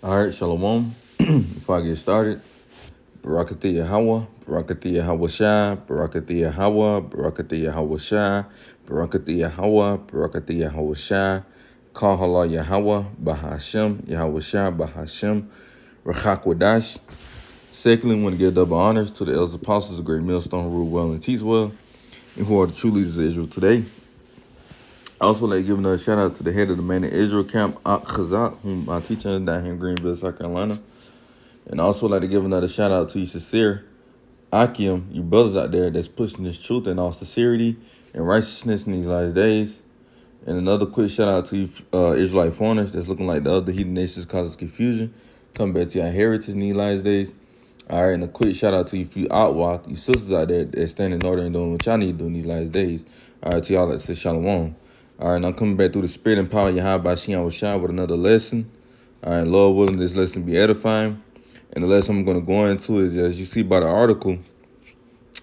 All right, Shalom. Before I get started, Barakati Yahweh, Barakati Yahweh Shai, Barakati Yahweh, Barakati Yahweh Shai, Barakati Yahweh, Barakati Yahweh Shai, Kahala Yahweh, Bahashem, Yahweh Shai, Bahashem, Rachakwadash. Secondly, we want to give double honors to the elders apostles of Great Millstone who rule well and teach well, and who are the true leaders of Israel today. I also like to give another shout out to the head of the Man in Israel camp, Ak Chazak, whom I teach under down here in Greenville, South Carolina. And I also like to give another shout out to you, sincere Akim, you brothers out there that's pushing this truth in all sincerity and righteousness in these last days. And another quick shout out to you, Israelite foreigners that's looking like the other heathen nations causing confusion. Come back to your heritage in these last days. All right, and a quick shout out to you, few outwalk, you sisters out there that stand in order and doing what y'all need to do in these last days. All right, to y'all that say shalom. All right, and I'm coming back through the spirit and power of Yahweh Shem Shai with another lesson. All right, Lord willing, this lesson be edifying. And the lesson I'm going to go into is, as you see by the article,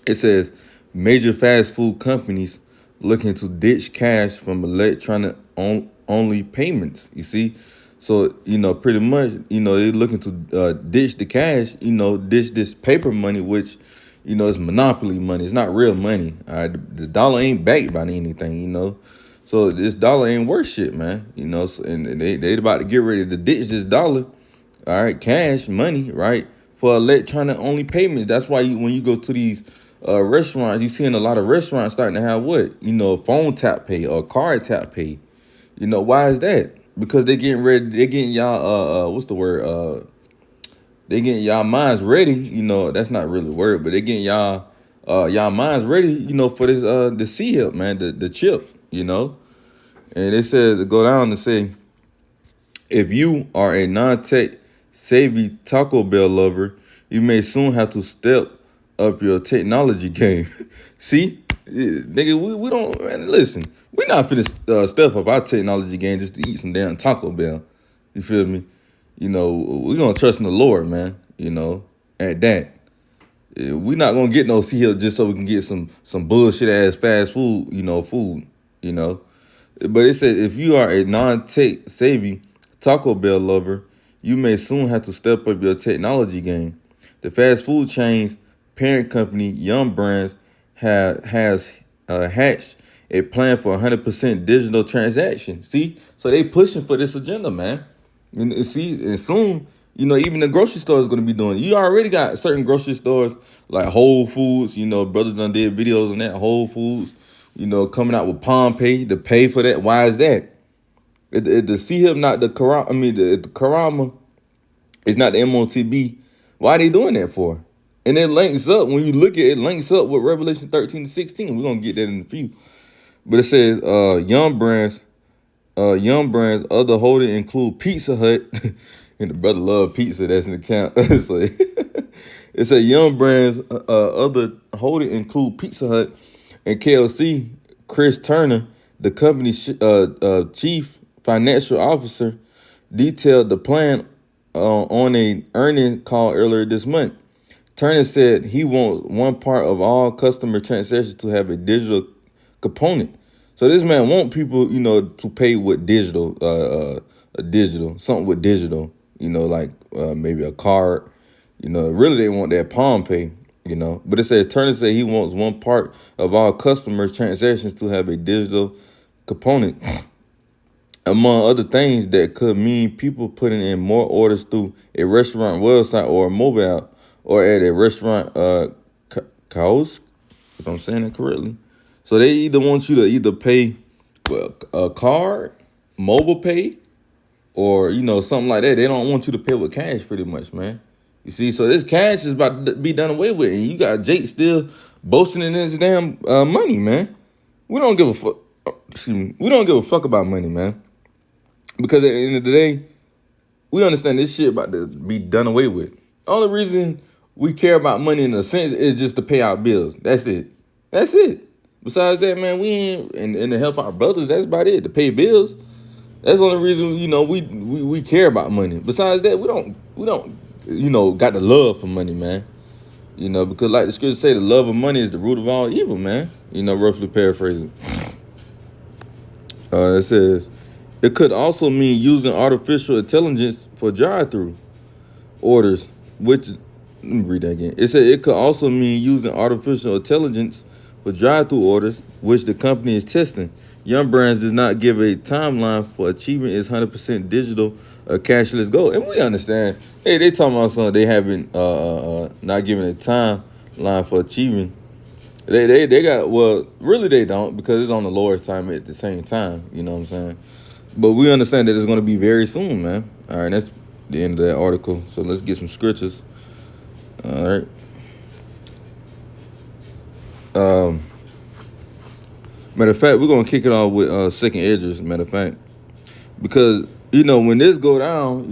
it says major fast food companies looking to ditch cash from electronic only payments. You see, so pretty much, they're looking to ditch the cash. Ditch this paper money, which is monopoly money. It's not real money. All right, the dollar ain't backed by anything. So this dollar ain't worth shit, man. So, and they about to get ready to ditch this dollar. All right, cash money, right, for electronic only payments. That's why when you go to these restaurants, you seeing a lot of restaurants starting to have what? Phone tap pay or card tap pay. Why is that? Because they're getting ready, they're getting y'all what's the word? They getting y'all minds ready, that's not really the word, but they getting y'all minds ready, for this the C-Hip, man, the chip, And it says to go down and say, if you are a non-tech savvy Taco Bell lover, you may soon have to step up your technology game. See, nigga, we don't, man, listen. We're not finna step up our technology game just to eat some damn Taco Bell. You feel me? We're gonna trust in the Lord, man. At that. We're not gonna get no C-Hip just so we can get some bullshit ass fast food, food. But it says if you are a non-tech savvy Taco Bell lover, you may soon have to step up your technology game. The fast food chain's parent company, Yum Brands, has hatched a plan for 100% digital transaction. See, so they pushing for this agenda, man. And see, and soon, even the grocery store is going to be doing it. You already got certain grocery stores like Whole Foods. Brothers done did videos on that. Whole Foods, coming out with Palm Pay to pay for that. Why is that? The C-Hip, not the Karama. I mean, the Karama is not the MOTB. Why are they doing that for? And it links up, when you look at it, links up with Revelation 13-16. We're going to get that in a few. But it says, Yum Brands, other holding include Pizza Hut. And the brother love pizza, that's in the count. So, it says Yum Brands, other holding include Pizza Hut and KLC. Chris Turner, the company's chief financial officer, detailed the plan on a earning call earlier this month. Turner said he wants one part of all customer transactions to have a digital component. So this man want people, to pay with digital, something with digital, like maybe a card. Really they want that Palm Pay. But it says Turner said he wants one part of all customers' transactions to have a digital component. Among other things that could mean people putting in more orders through a restaurant website or a mobile or at a restaurant kiosk, if I'm saying it correctly. So they either want you to either pay with a card, mobile pay, or, something like that. They don't want you to pay with cash pretty much, man. You see, so this cash is about to be done away with. And you got Jake still boasting in his damn money, man. We don't give a fuck. Excuse me. We don't give a fuck about money, man. Because at the end of the day, we understand this shit about to be done away with. The only reason we care about money in a sense is just to pay our bills. That's it. That's it. Besides that, man, we ain't and to help our brothers, that's about it. To pay bills. That's the only reason, we care about money. Besides that, we don't got the love for money, man. Because like the scriptures say, the love of money is the root of all evil, man. Roughly paraphrasing. It says, It could also mean using artificial intelligence for drive-through orders, which let me read that again. It said it could also mean using artificial intelligence for drive-through orders, which the company is testing. Young Brands does not give a timeline for achieving its 100% digital cashless goal, and we understand. Hey, they talking about something they haven't not giving a timeline for achieving. They got, well, really they don't, because it's on the Lord's time at the same time. You know what I'm saying? But we understand that it's going to be very soon, man. All right, that's the end of that article. So let's get some scriptures. All right. Matter of fact, we're gonna kick it off with second Esdras. Matter of fact, because when this go down,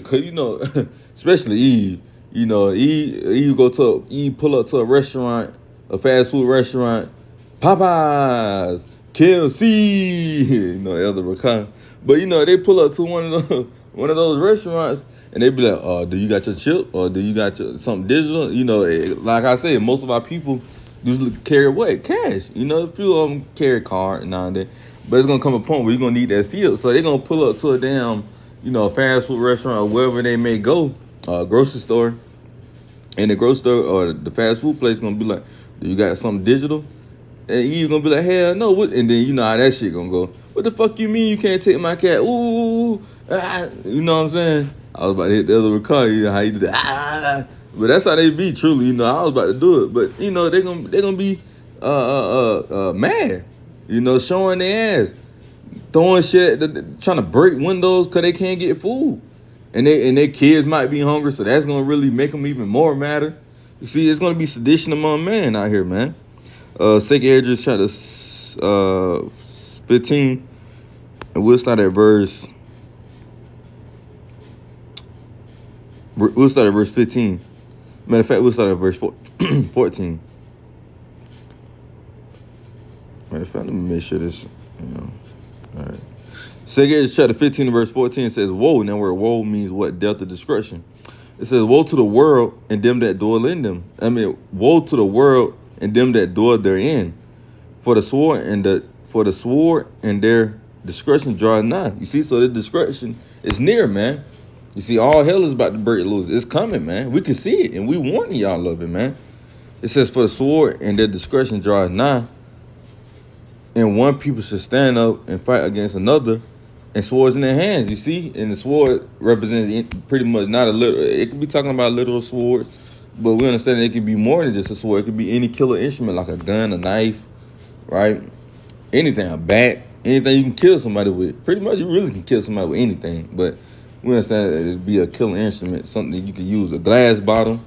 cause especially Eve, Eve pull up to a restaurant, a fast food restaurant, Popeyes, KFC, Elder Rakan. But they pull up to one of those restaurants, and they be like, do you got your chip, or do you got something digital? Like I said, most of our people usually carry what? Cash. A few of them carry card now and then. But it's gonna come a point where you're gonna need that seal. So they're gonna pull up to a damn, fast food restaurant or wherever they may go, grocery store. And the grocery store or the fast food place gonna be like, do you got something digital? And you gonna be like, hell no. And then you know how that shit gonna go. What the fuck you mean you can't take my cat? Ooh, you know what I'm saying? I was about to hit the other car. You know how you do that? But that's how they be, truly. I was about to do it. But they gonna be mad. Showing their ass, throwing shit, trying to break windows because they can't get food, and their kids might be hungry. So that's gonna really make them even more madder. You see, it's gonna be sedition among men out here, man. Second Esdras chapter 15, and we'll start at verse. We'll start at verse 15. Matter of fact, we'll start at verse 14. Matter of fact, let me make sure this. All right. Second Esdras chapter 15 verse 14 says, "Woe." Now, where woe means what? Death or destruction. It says, "Woe to the world and them that dwell in them." Woe to the world and them that dwell therein. For the sword and their destruction draw nigh. You see, so the destruction is near, man. You see, all hell is about to break loose. It's coming, man. We can see it, and we warning y'all of it, man. It says, "For the sword and their discretion draw nigh, and one people should stand up and fight against another, and swords in their hands." You see, and the sword represents pretty much not a literal. It could be talking about literal swords, but we understand it could be more than just a sword. It could be any killer instrument, like a gun, a knife, right? Anything, a bat, anything you can kill somebody with. Pretty much, you really can kill somebody with anything, but we understand that it'd be a killer instrument, something that you could use, a glass bottle,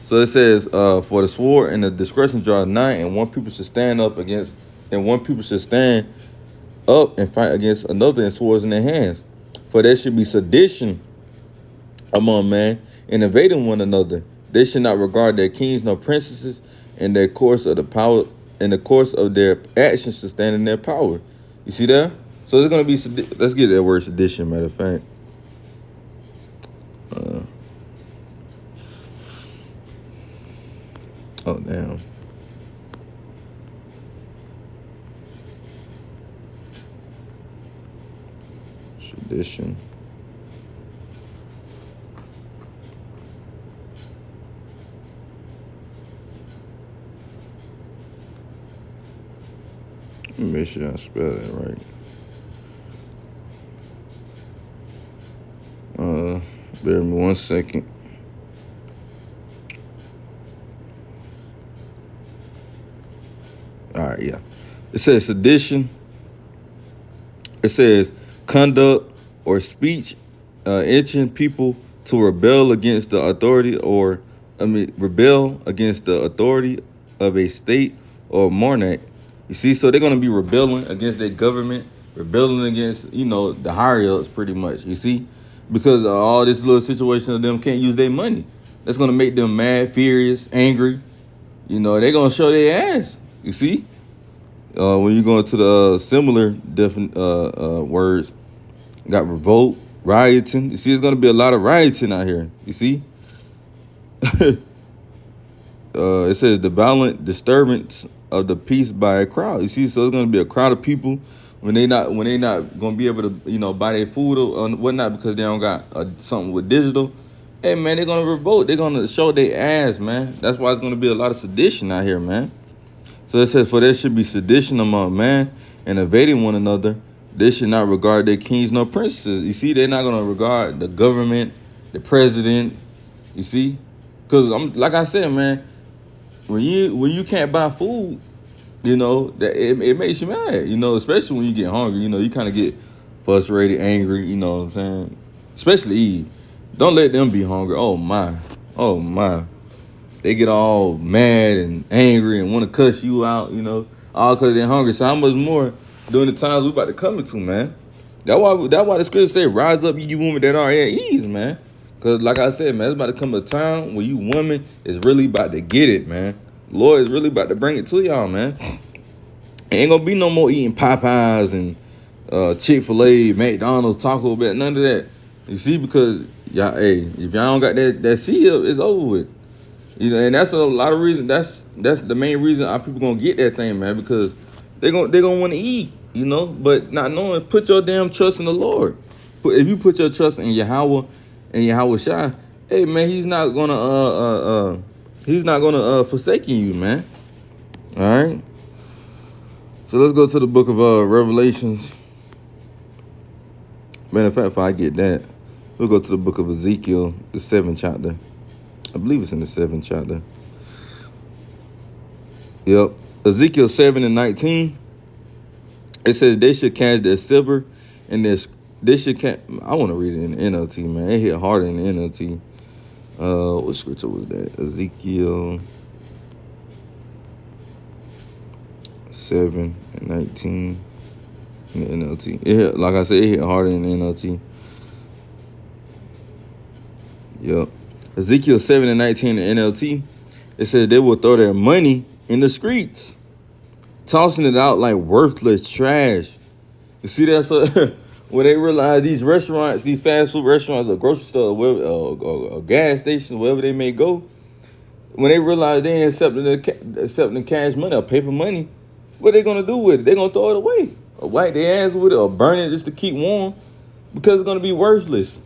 So it says, "For the sword and the discretion draw nigh, and one people should stand up and fight against another, and swords in their hands. For there should be sedition among men, and invading one another. They should not regard their kings nor princesses, and their course of the power, in the course of their actions should stand in their power." You see that? So it's gonna be. Let's get that word sedition. Matter of fact. Oh damn. Sedition. Let me make sure I spell that right. Bear with me 1 second. All right, yeah. It says sedition. It says conduct or speech, itching people to rebel against the authority, rebel against the authority of a state or monarch. You see, so they're gonna be rebelling against their government, rebelling against, the higher ups, pretty much. You see, because of all this little situation of them can't use their money. That's gonna make them mad, furious, angry. They're gonna show their ass. You see, when you go into the similar different words, got revolt, rioting. You see, it's gonna be a lot of rioting out here. You see, it says the violent disturbance of the peace by a crowd. You see, so it's gonna be a crowd of people when they not gonna be able to buy their food or whatnot because they don't got something with digital. Hey man, they're gonna revolt. They're gonna show their ass, man. That's why it's gonna be a lot of sedition out here, man. So it says, for there should be sedition among man and evading one another. They should not regard their kings nor princes. You see, they're not gonna regard the government, the president. You see, because like I said, man, when you can't buy food, that it makes you mad. Especially when you get hungry. You kind of get frustrated, angry. You know what I'm saying? Especially Eve. Don't let them be hungry. Oh my. They get all mad and angry and want to cuss you out, all because they're hungry. So how much more during the times we about to come into, man? That's why the scripture say, rise up, you women that are at ease, man. Because like I said, man, it's about to come a time where you women is really about to get it, man. Lord is really about to bring it to y'all, man. Ain't gonna be no more eating Popeyes and Chick-fil-A, McDonald's, Taco Bell, none of that. You see, because y'all, if y'all don't got that seal, it's over with. And that's a lot of reason. That's the main reason our people gonna get that thing, man, because they gonna want to eat, but not knowing. Put your damn trust in the Lord. If you put your trust in Yahweh and Yahweh Shai, hey man, he's not gonna forsaken you, man. All right. So let's go to the book of Revelations. Matter of fact, if I get that, we'll go to the book of Ezekiel, the 7th chapter. I believe it's in the 7th chapter. Yep. Ezekiel 7:19. It says they should cast their silver and they should cast. I want to read it in the NLT, man. It hit harder in the NLT. What scripture was that? Ezekiel 7:19 in the NLT. It hit, like I said, it hit harder in the NLT. Yep. Ezekiel 7:19 in the NLT. It says they will throw their money in the streets, tossing it out like worthless trash. You see that? So when they realize these restaurants, these fast food restaurants, or grocery store, or gas stations, wherever they may go, when they realize they ain't accepting cash money or paper money, what they gonna do with it? They gonna throw it away, or wipe their ass with it, or burn it just to keep warm, because it's gonna be worthless.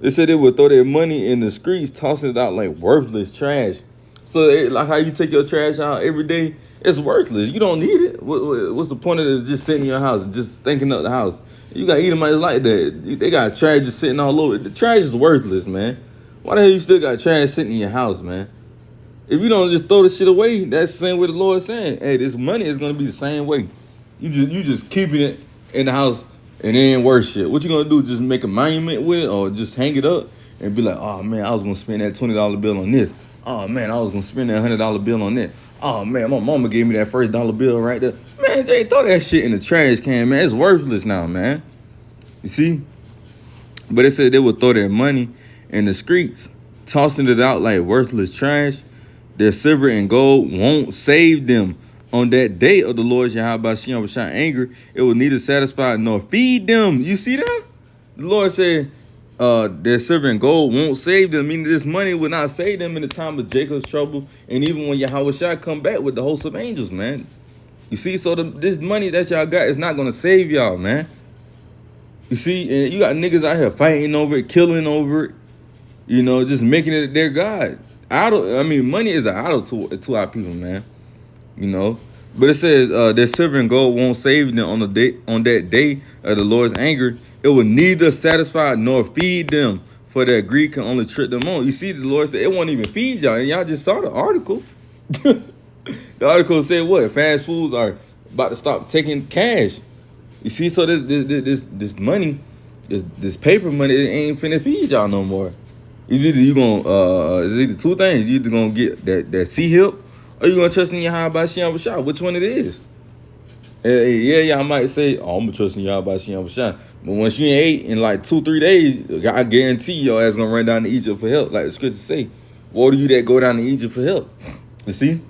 They said they would throw their money in the streets, tossing it out like worthless trash. So like how you take your trash out every day, it's worthless. You don't need it. What's the point of it? Just sitting in your house, just stinking up the house? You got Edomites like that. They got trash just sitting all over. The trash is worthless, man. Why the hell you still got trash sitting in your house, man? If you don't just throw the shit away, that's the same way the Lord is saying. Hey, this money is gonna be the same way. You just keeping it in the house. And then worse shit. What you gonna do? Just make a monument with it, or just hang it up and be like, oh man, I was gonna spend that $20 bill on this. Oh man, I was gonna spend that $100 bill on that. Oh man, my mama gave me that first dollar bill right there. Man, Jay, throw that shit in the trash can, man. It's worthless now, man. You see? But it said they would throw their money in the streets, tossing it out like worthless trash. Their silver and gold won't save them. On that day of the Lord's Yahweh Shem Shine anger, it will neither satisfy nor feed them. You see that? The Lord said, their silver and gold won't save them, meaning this money will not save them in the time of Jacob's trouble, and even when Yahweh Shai come back with the host of angels, man. You see, so this money that y'all got is not going to save y'all, man. You see, and you got niggas out here fighting over it, killing over it, just making it their God. Money is an idol to our people, man. But it says their silver and gold won't save them on that day of the Lord's anger. It will neither satisfy nor feed them, for that greed can only trick them on. You see, the Lord said it won't even feed y'all, and y'all just saw the article. The article said what? Fast foods are about to stop taking cash. You see, so this money, this paper money, it ain't finna feed y'all no more. It's either two things. You either gonna get that C-hip, or you gonna trust in Yahweh Shem Shah? Which one it is? Yeah, y'all might say, oh, I'm gonna trust in Yahweh Shem Shah. But once you ain't ate in like 2-3 days, I guarantee your ass gonna run down to Egypt for help. Like the scriptures say, woe to you that go down to Egypt for help. You see?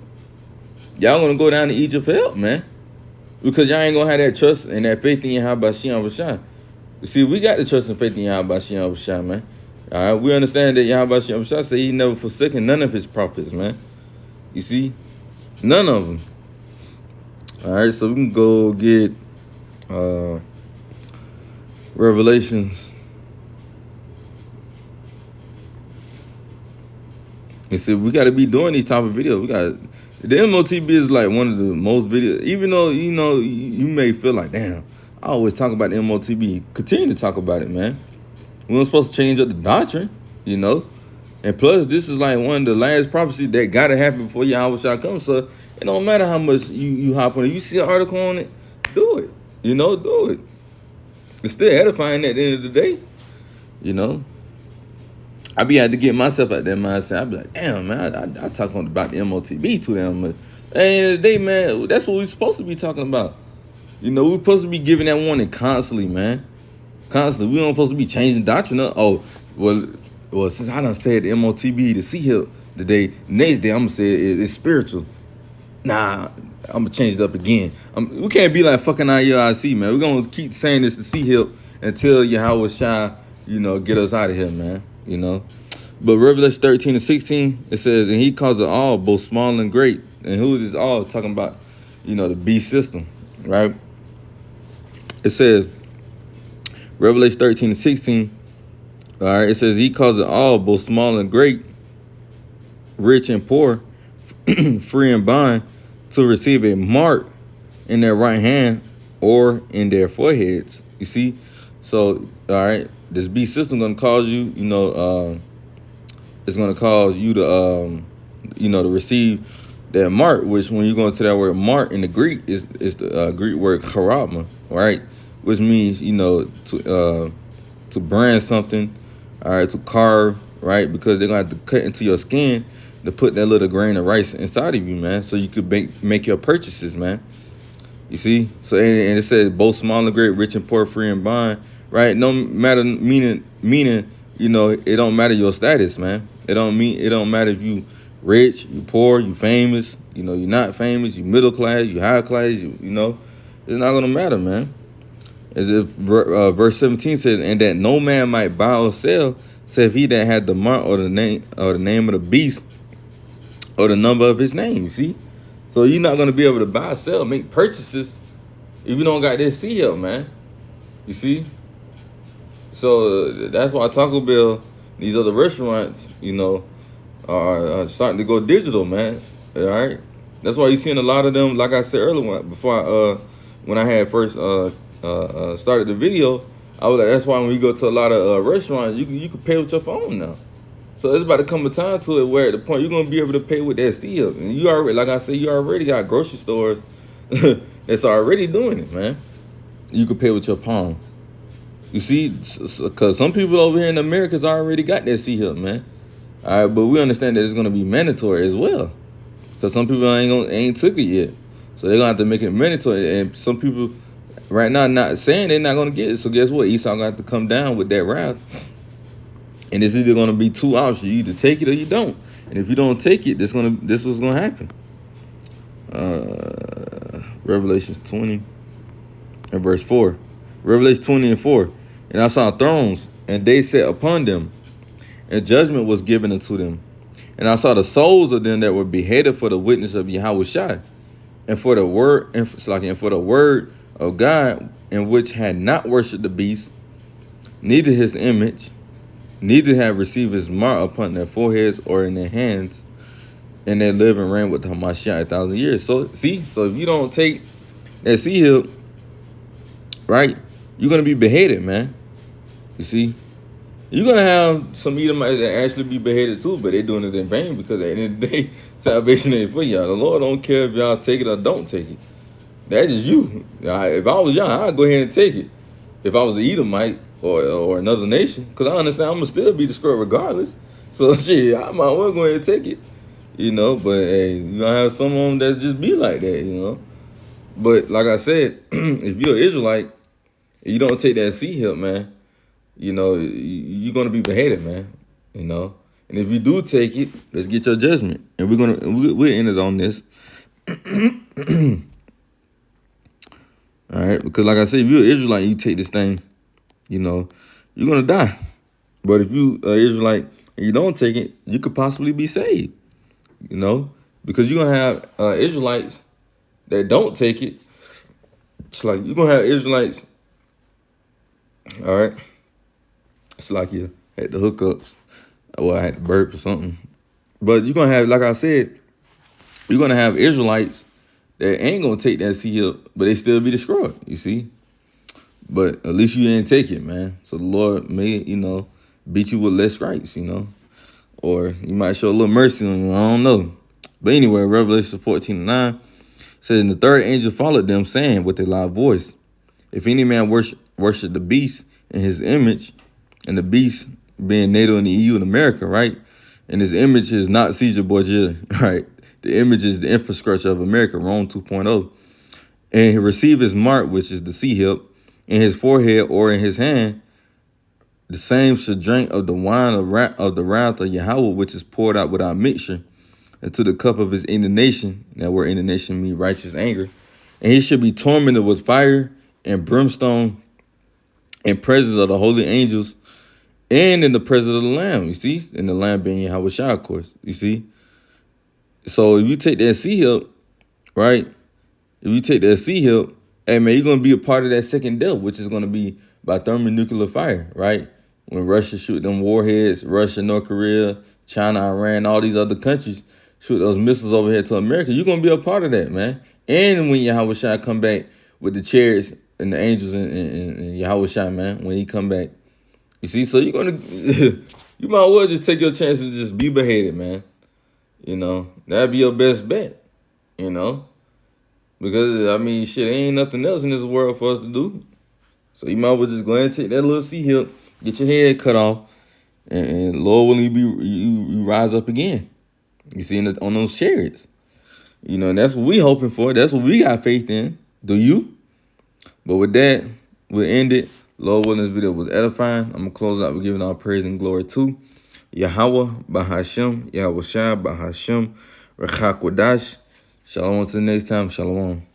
Y'all gonna go down to Egypt for help, man. Because y'all ain't gonna have that trust and that faith in Yahweh Shem Shah. You see, we got the trust and faith in Yahweh Shem Shah, man. All right, we understand that Yahweh Shem Shah said he never forsaken none of his prophets, man. You see? None of them. All right, so we can go get Uh, Revelations. You see, we got to be doing these type of videos. We got the MOTB is like one of the most videos. Even though you may feel like, damn, I always talk about the MOTB. Continue to talk about it, man. We weren't supposed to change up the doctrine, you know. And plus, this is like one of the last prophecies that got to happen before Yahweh shall come. So it don't matter how much you hop on it. You see an article on it, do it. Do it. It's still edifying at the end of the day, you know. I be had to get myself out that mindset. I be like, damn, man, I talk about the MOTB too damn much. At the end of the day, man, that's what we're supposed to be talking about. We're supposed to be giving that warning constantly, man. Constantly. We don't supposed to be changing doctrine up. Oh, well, since I done said the MOTB to see him today, next day I'm gonna say it's spiritual. Nah, I'm gonna change it up again. We can't be like fucking IUIC, man. We're gonna keep saying this to see him until Yahweh Shai, get us out of here, man. But Revelation 13 and 16, it says, and he calls it all, both small and great. And who is this all? Talking about, the beast system, right? It says, Revelation 13 and 16, all right, it says, he calls it all, both small and great, rich and poor, free and bond, to receive a mark in their right hand or in their foreheads. You see? So, all right, this beast system going to cause you, it's going to cause you to, to receive that mark, which when you go into that word mark in the Greek, is the Greek word charagma, right? Which means, to brand something, all right, to carve, right? Because they're going to have to cut into your skin to put that little grain of rice inside of you, man, so you could make your purchases, man. You see? So, and it says both small and great, rich and poor, free and bond, right? No matter, meaning, it don't matter your status, man. It don't matter if you rich, you poor, you famous, you're not famous, you middle class, you high class, it's not gonna matter, man. As if verse 17 says, and that no man might buy or sell, save he that had the mark or the name of the beast or the number of his name. You see? So you're not gonna be able to buy, sell, make purchases if you don't got this seal, man. You see? So that's why Taco Bell, these other restaurants, are starting to go digital, man. All right, that's why you're seeing a lot of them. Like I said earlier, when I had first started the video, I was like, that's why when you go to a lot of restaurants, you can pay with your phone now. So it's about to come a time to it where at the point you're gonna be able to pay with that seal, and you already, like I said, you already got grocery stores that's already doing it, man. You can pay with your palm. You see, because some people over here in America's already got that seal, man. All right, but we understand that it's gonna be mandatory as well, because some people ain't took it yet, so they're gonna have to make it mandatory. And some people right now not saying they're not gonna get it. So guess what? Esau gonna have to come down with that wrath, and it's either gonna be two options: you either take it or you don't. And if you don't take it, this was gonna happen. Revelation 20 and verse 4. Revelation 20 and 4. And I saw thrones, and they sat upon them, and judgment was given unto them. And I saw the souls of them that were beheaded for the witness of Yahweh Shai, and for the word, and for the word of God, in which had not worshipped the beast, neither his image, neither had received his mark upon their foreheads or in their hands, and they live and reign with the Hamashiach 1,000 years. So see, so if you don't take that seal, right, you're gonna be beheaded, man. You see, you're gonna have some Edomites that actually be beheaded too, but they're doing it in vain, because at the end of the day, salvation ain't for y'all. The Lord don't care if y'all take it or don't take it. That's just you. If I was y'all, I'd go ahead and take it. If I was an Edomite or another nation, because I understand I'm gonna still be destroyed regardless. So shit, I might well go ahead and take it. But hey, you gonna have some of them that just be like that, But like I said, if you're an Israelite, and you don't take that seal, man, you're gonna be beheaded, man. And if you do take it, let's get your judgment, and we'll end it on this. All right, because like I said, if you're an Israelite, you take this thing, you're gonna die. But if you are Israelite and you don't take it, you could possibly be saved. Because you're gonna have Israelites that don't take it, It's like you're gonna have Israelites, all right? It's like you had the hookups, or I had to burp or something. But you're gonna have, like I said, you're gonna have Israelites that ain't gonna take that seal, but they still be destroyed, you see? But at least you didn't take it, man. So the Lord may, beat you with less stripes, Or you might show a little mercy on you, I don't know. But anyway, Revelation 14:9 says, and the third angel followed them, saying with a loud voice, if any man worship the beast in his image, and the beast being NATO in the EU and America, right? And his image is not Caesar Borgia, right? The image is the infrastructure of America, Rome 2.0. And he receive his mark, which is the sea hilt, in his forehead or in his hand, the same should drink of the wine of the wrath of Yahweh, which is poured out without mixture, into the cup of his indignation. That word indignation means righteous anger. And he should be tormented with fire and brimstone in presence of the holy angels and in the presence of the Lamb, you see? And the Lamb being Yahweh Shai, of course, you see? So if you take that sea hilt, right? If you take that sea hilt, hey, man, you're going to be a part of that second death, which is going to be by thermonuclear fire, right? When Russia shoot them warheads, Russia, North Korea, China, Iran, all these other countries shoot those missiles over here to America, you're going to be a part of that, man. And when Yahweh Shai come back with the chariots and the angels and Yahweh Shai, man, when he come back. You see, so you're going to, you might well just take your chances to just be beheaded, man. That'd be your best bet, Because, I mean, shit, ain't nothing else in this world for us to do. So you might well just go ahead and take that little sea hilt, get your head cut off, and Lord willing, you rise up again. You see, on those chariots. And that's what we hoping for. That's what we got faith in. Do you? But with that, we'll end it. Lord willing, this video was edifying. I'm going to close out with giving all praise and glory to Yahweh, Bahashem, Yahweh Shai, Bahashem, Rechakwadash. Shalom until next time. Shalom.